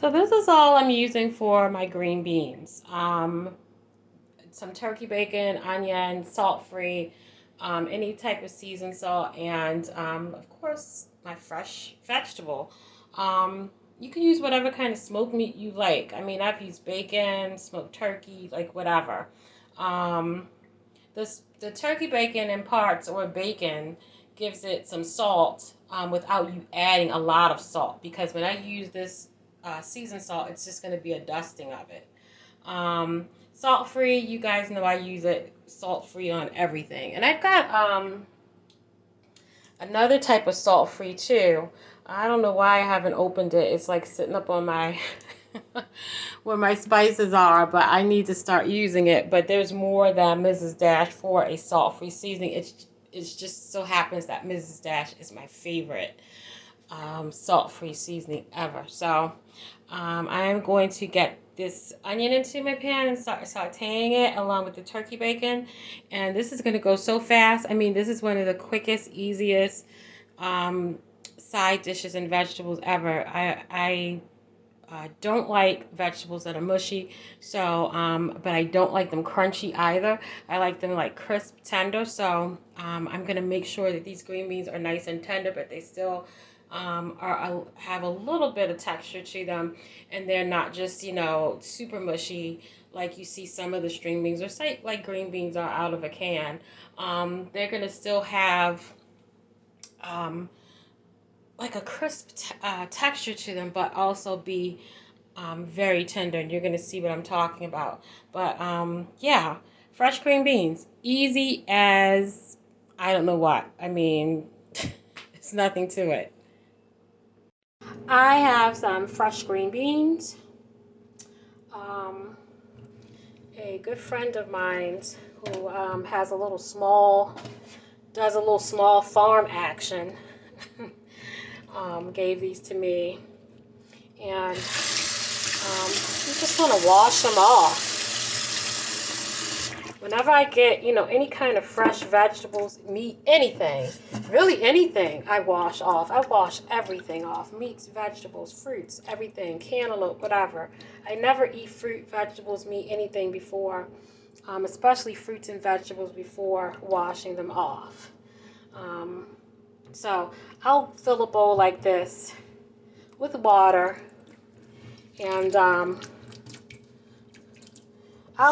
So this is all I'm using for my green beans. Some turkey bacon, onion, salt-free, any type of seasoned salt, and of course my fresh vegetable. You can use whatever kind of smoked meat you like. I mean, I've used bacon, smoked turkey, like whatever. Um, the turkey bacon in parts or bacon gives it some salt without you adding a lot of salt, because when I use this seasoned salt, it's just going to be a dusting of it. Salt free, you guys know I use it salt free on everything. And I've got another type of salt free too. I don't know why I haven't opened it. It's like sitting up on my where my spices are, but I need to start using it. But there's more than Mrs. Dash for a salt free seasoning. It's just so happens that Mrs. Dash is my favorite salt-free seasoning ever. So I am going to get this onion into my pan and start sauteing it along with the turkey bacon. And this is going to go so fast. I mean, this is one of the quickest, easiest side dishes and vegetables ever. I don't like vegetables that are mushy, so but I don't like them crunchy either. I like them like crisp, tender. So I'm gonna make sure that these green beans are nice and tender, but they still have a little bit of texture to them, and they're not just super mushy like you see some of the string beans or say like green beans are out of a can. They're gonna still have like a crisp texture to them, but also be very tender. And you're going to see what I'm talking about. But yeah, fresh green beans. Easy as I don't know what. I mean, it's nothing to it. I have some fresh green beans. Um, a good friend of mine who has a little small, does a little small farm action. Gave these to me, and you just want to wash them off. Whenever I get, any kind of fresh vegetables, meat, anything, really anything, I wash off. I wash everything off. Meats, vegetables, fruits, everything, cantaloupe, whatever. I never eat fruit, vegetables, meat, anything before, especially fruits and vegetables before washing them off. So I'll fill a bowl like this with water, and I'll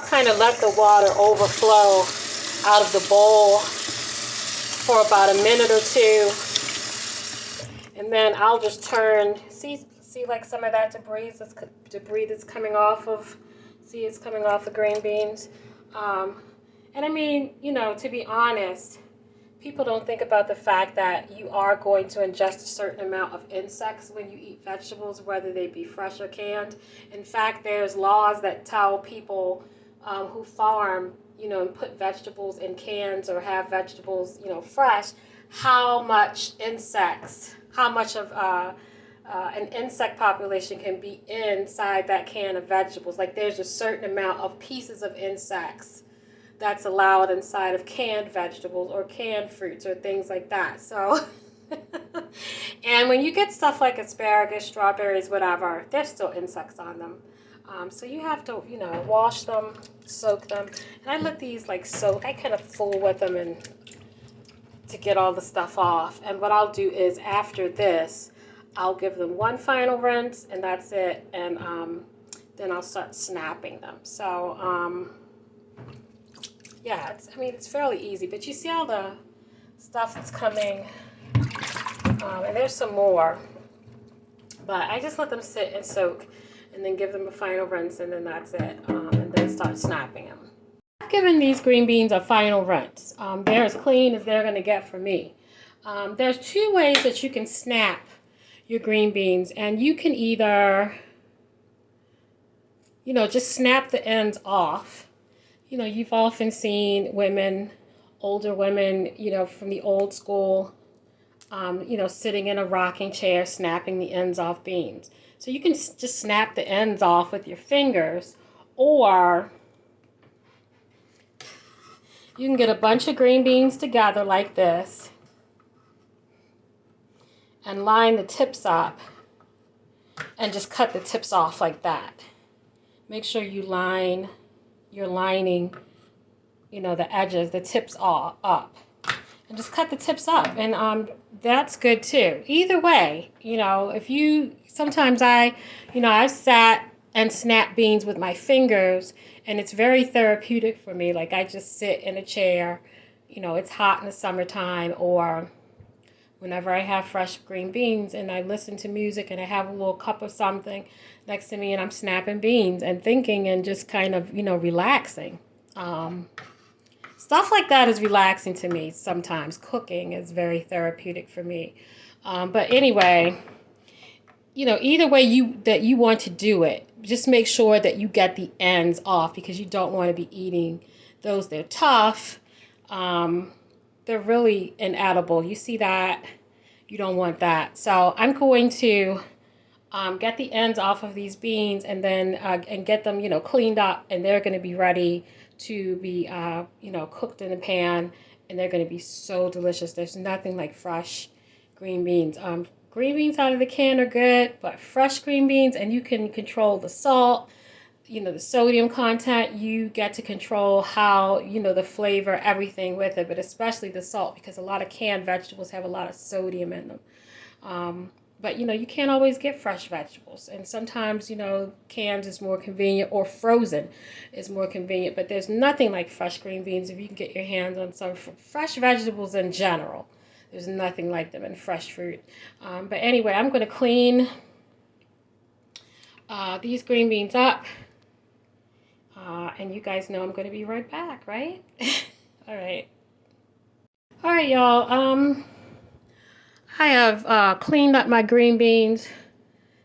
kind of let the water overflow out of the bowl for about a minute or two, and then I'll just turn. See like some of that debris that's coming off of. See, it's coming off the green beans, and I mean, to be honest, people don't think about the fact that you are going to ingest a certain amount of insects when you eat vegetables, whether they be fresh or canned. In fact, there's laws that tell people who farm, and put vegetables in cans or have vegetables, fresh, how much of an insect population can be inside that can of vegetables. Like there's a certain amount of pieces of insects that's allowed inside of canned vegetables or canned fruits or things like that. So, and when you get stuff like asparagus, strawberries, whatever, there's still insects on them. So you have to, wash them, soak them. And I let these like soak. I kind of fool with them and to get all the stuff off. And what I'll do is after this, I'll give them one final rinse, and that's it. And then I'll start snapping them. So, yeah, it's fairly easy, but you see all the stuff that's coming, and there's some more, but I just let them sit and soak, and then give them a final rinse, and then that's it, and then start snapping them. I've given these green beans a final rinse. They're as clean as they're going to get for me. There's two ways that you can snap your green beans, and you can either, just snap the ends off. You've often seen women, older women, from the old school, sitting in a rocking chair, snapping the ends off beans. So you can just snap the ends off with your fingers, or you can get a bunch of green beans together like this and line the tips up and just cut the tips off like that. Make sure you're lining, the edges, the tips all up. And just cut the tips up, and that's good too. Either way, sometimes I've sat and snapped beans with my fingers, and it's very therapeutic for me. Like I just sit in a chair, it's hot in the summertime, or whenever I have fresh green beans and I listen to music and I have a little cup of something next to me and I'm snapping beans and thinking and just kind of, relaxing. Stuff like that is relaxing to me sometimes. Cooking is very therapeutic for me. But anyway, either way you want to do it, just make sure that you get the ends off, because you don't want to be eating those. They're tough. They're really inedible. You see that? You don't want that. So I'm going to get the ends off of these beans, and then and get them cleaned up, and they're going to be ready to be cooked in a pan, and they're going to be so delicious. There's nothing like fresh green beans. Green beans out of the can are good, but fresh green beans, and you can control the salt, the sodium content. You get to control how, the flavor, everything with it, but especially the salt, because a lot of canned vegetables have a lot of sodium in them. But, you can't always get fresh vegetables. And sometimes, cans is more convenient, or frozen is more convenient. But there's nothing like fresh green beans if you can get your hands on some fresh vegetables in general. There's nothing like them in fresh fruit. But anyway, I'm going to clean these green beans up. And you guys know I'm going to be right back, right? All right. All right, y'all. I have cleaned up my green beans,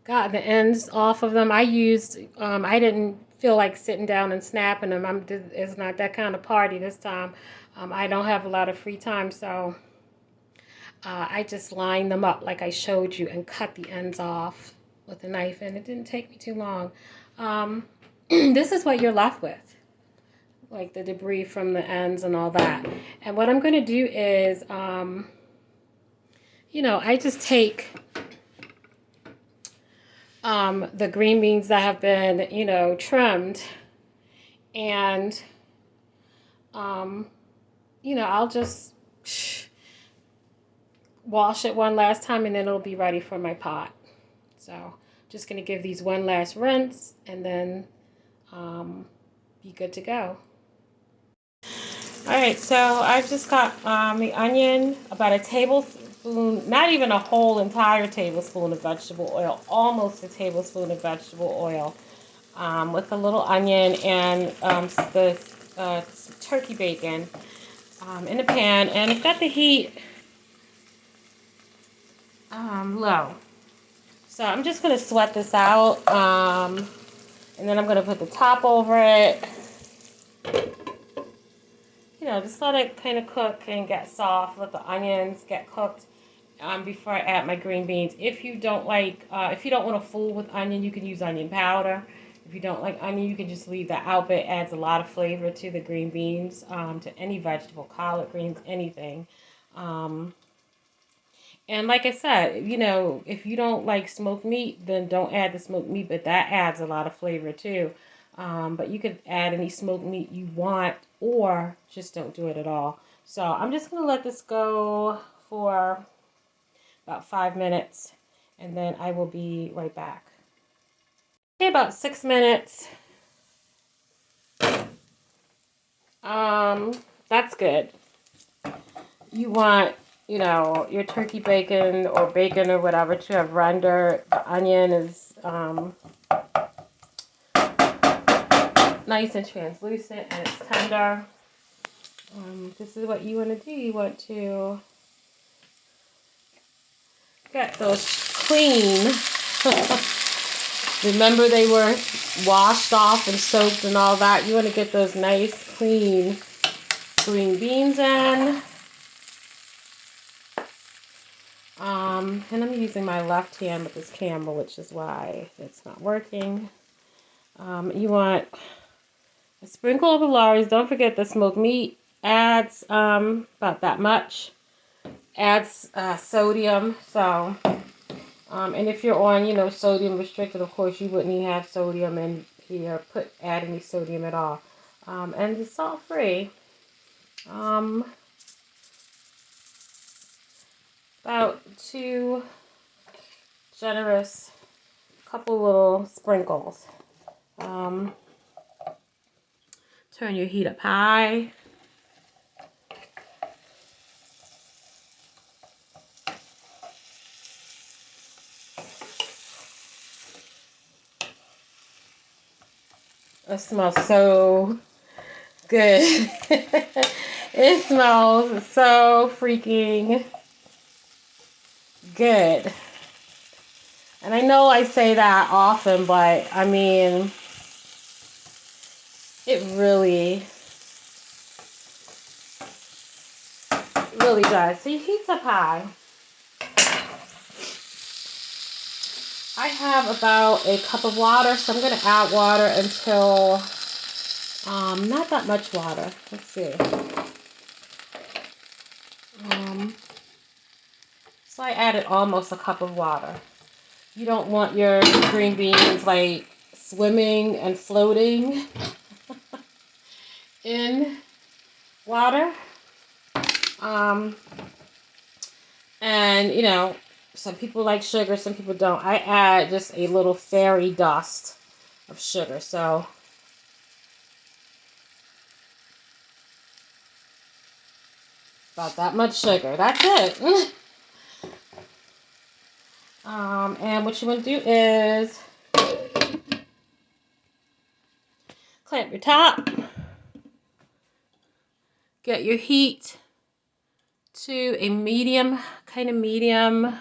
got the ends off of them. I didn't feel like sitting down and snapping them. It's not that kind of party this time. I don't have a lot of free time, so I just lined them up like I showed you and cut the ends off with a knife, and it didn't take me too long. This is what you're left with, like the debris from the ends and all that. And what I'm going to do is, I just take the green beans that have been, trimmed, and, I'll just wash it one last time, and then it'll be ready for my pot. So just going to give these one last rinse, and then be good to go. All right, so I've just got the onion, about a tablespoon, not even a whole entire tablespoon of vegetable oil, almost a tablespoon of vegetable oil, with a little onion and the turkey bacon in a pan, and I've got the heat low. So I'm just going to sweat this out, and then I'm going to put the top over it. Just let it kind of cook and get soft. Let the onions get cooked before I add my green beans. If you don't want to fool with onion, you can use onion powder. If you don't like onion, you can just leave that out, but it adds a lot of flavor to the green beans, to any vegetable, collard greens, anything. And like I said, if you don't like smoked meat, then don't add the smoked meat, but that adds a lot of flavor too. But you could add any smoked meat you want, or just don't do it at all. So I'm just going to let this go for about 5 minutes, and then I will be right back. Okay, about 6 minutes. That's good. You want, your turkey bacon or bacon or whatever to have rendered. The onion is nice and translucent, and it's tender. This is what you want to do. You want to get those clean. Remember, they were washed off and soaked and all that. You want to get those nice, clean green beans in. And I'm using my left hand with this camera, which is why it's not working. You want a sprinkle of Lawry's. Don't forget the smoked meat adds about that much. Adds sodium. So, And if you're on, you know, sodium restricted, of course, you wouldn't even have sodium in here, add any sodium at all. And it's salt free. About 2 generous, couple little sprinkles. Turn your heat up high. It smells so good. It smells so freaking good. And I know I say that often, but I mean, it really does. So your heat's up high. I have about a cup of water, so I'm going to add water until, not that much water. Let's see. So I added almost a cup of water. You don't want your green beans like swimming and floating in water. And you know, some people like sugar, some people don't. I add just a little fairy dust of sugar. So about that much sugar. That's it. And what you want to do is clamp your top. Get your heat to a medium, kind of medium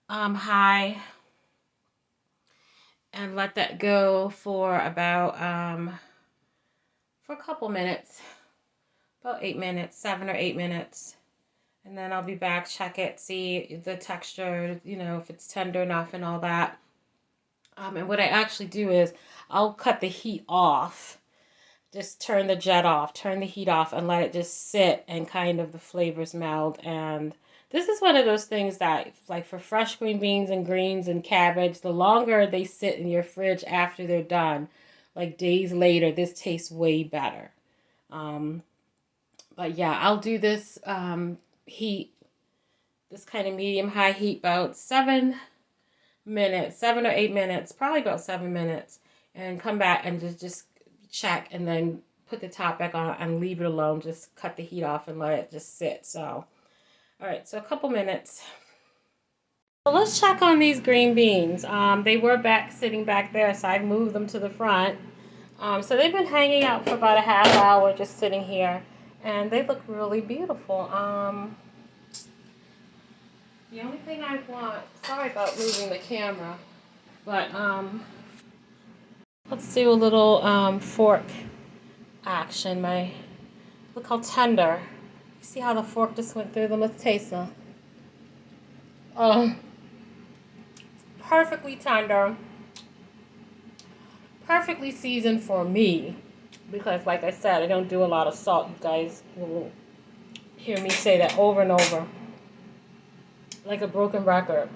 high. And let that go for about, for a couple minutes. About 8 minutes, 7 or 8 minutes. And then I'll be back, check it, see the texture, you know, if it's tender enough and all that. And what I actually do is I'll cut the heat off. Just turn the jet off, turn the heat off, and let it just sit and kind of the flavors meld. And this is one of those things that, like for fresh green beans and greens and cabbage, the longer they sit in your fridge after they're done, like days later, this tastes way better. But yeah, I'll do this heat, this kind of medium-high heat, about 7 minutes, 7 or 8 minutes, probably about 7 minutes, and come back and just check and then put the top back on and leave it alone. Just cut the heat off and let it just sit. So, all right, so a couple minutes. So let's check on these green beans. They were sitting back there, so I moved them to the front. So they've been hanging out for about a half hour, just sitting here, and they look really beautiful. The only thing I want, sorry about moving the camera, but let's do a little fork action. Look how tender. You see how the fork just went through them? Let's taste them. Oh, perfectly tender. Perfectly seasoned for me. Because like I said, I don't do a lot of salt. You guys will hear me say that over and over. Like a broken record.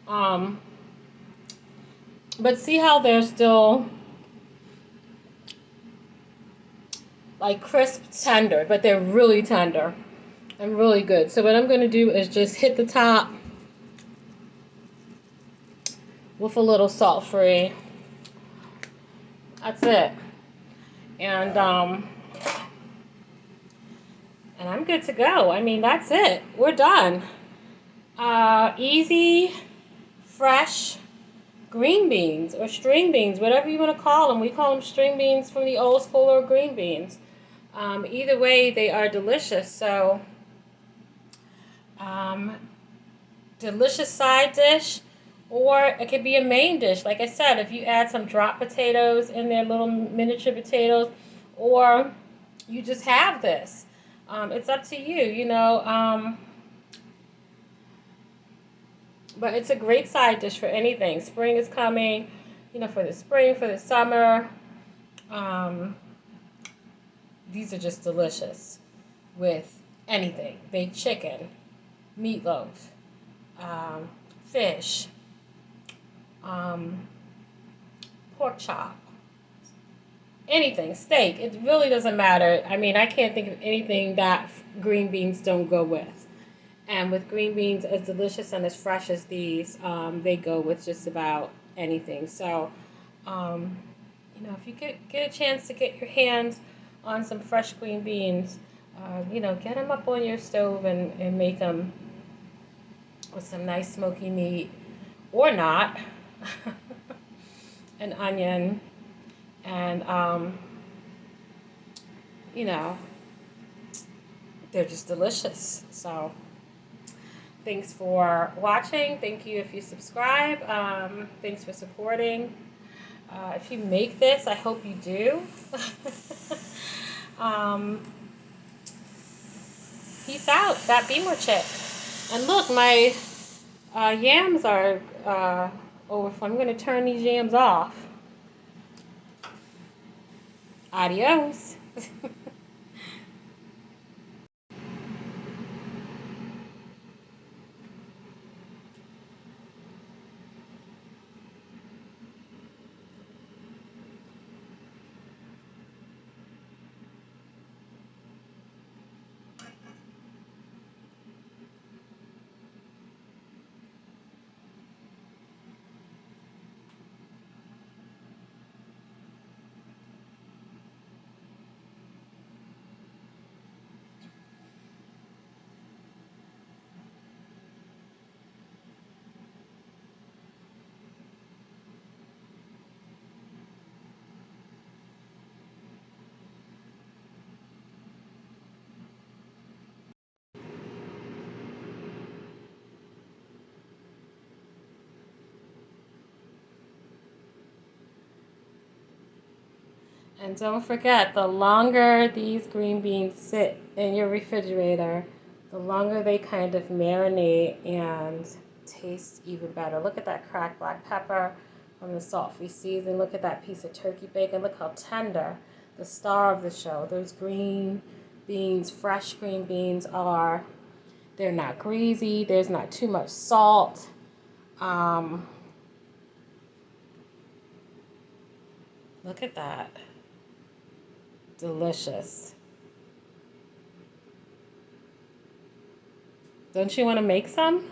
But see how they're still like crisp tender, but they're really tender and really good. So what I'm going to do is just hit the top with a little salt free. That's it. And I'm good to go. I mean, that's it. We're done. Easy, fresh green beans or string beans, whatever you want to call them. We call them string beans from the old school, or green beans. Either way, they are delicious. So, delicious side dish, or it could be a main dish. Like I said, if you add some drop potatoes in there, little miniature potatoes, or you just have this. It's up to you, you know. But it's a great side dish for anything. Spring is coming, you know, for the spring, for the summer. These are just delicious with anything. Baked chicken, meatloaf, fish, pork chop, anything, steak. It really doesn't matter. I mean, I can't think of anything that green beans don't go with. And with green beans as delicious and as fresh as these, they go with just about anything. So, um, if you get a chance to get your hands on some fresh green beans, get them up on your stove and make them with some nice smoky meat or not, an onion, and you know, they're just delicious. So thanks for watching. Thank you if you subscribe. Thanks for supporting. If you make this, I hope you do. Peace out. That Beamer chick. And look, my yams are overflowing. I'm going to turn these yams off. Adios. And don't forget, the longer these green beans sit in your refrigerator, the longer they kind of marinate and taste even better. Look at that cracked black pepper from the salt-free season. Look at that piece of turkey bacon. Look how tender, the star of the show. Those green beans, fresh green beans are, they're not greasy. There's not too much salt. Look at that. Delicious. Don't you want to make some?